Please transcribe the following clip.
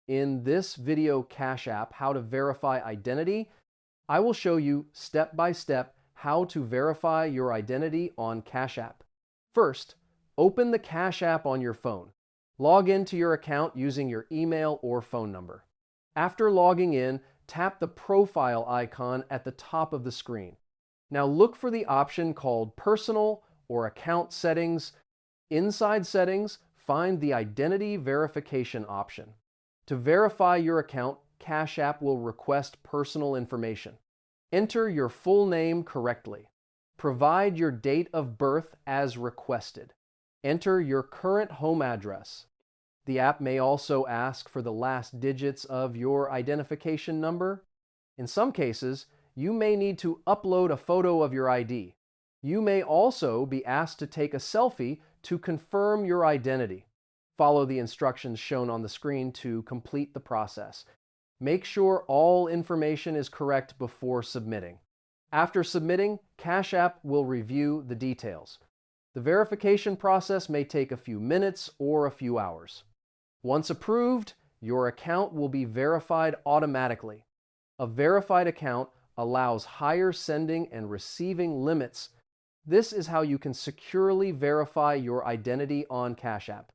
In this video Cash App, how to verify identity, I will show you step by step how to verify your identity on Cash App. First, open the Cash App on your phone. Log into your account using your email or phone number. After logging in, tap the profile icon at the top of the screen. Now look for the option called Personal or Account Settings. Inside Settings, find the Identity Verification option. To verify your account, Cash App will request personal information. Enter your full name correctly. Provide your date of birth as requested. Enter your current home address. The app may also ask for the last digits of your identification number. In some cases, you may need to upload a photo of your ID. You may also be asked to take a selfie to confirm your identity. Follow the instructions shown on the screen to complete the process. Make sure all information is correct before submitting. After submitting, Cash App will review the details. The verification process may take a few minutes or a few hours. Once approved, your account will be verified automatically. A verified account allows higher sending and receiving limits. This is how you can securely verify your identity on Cash App.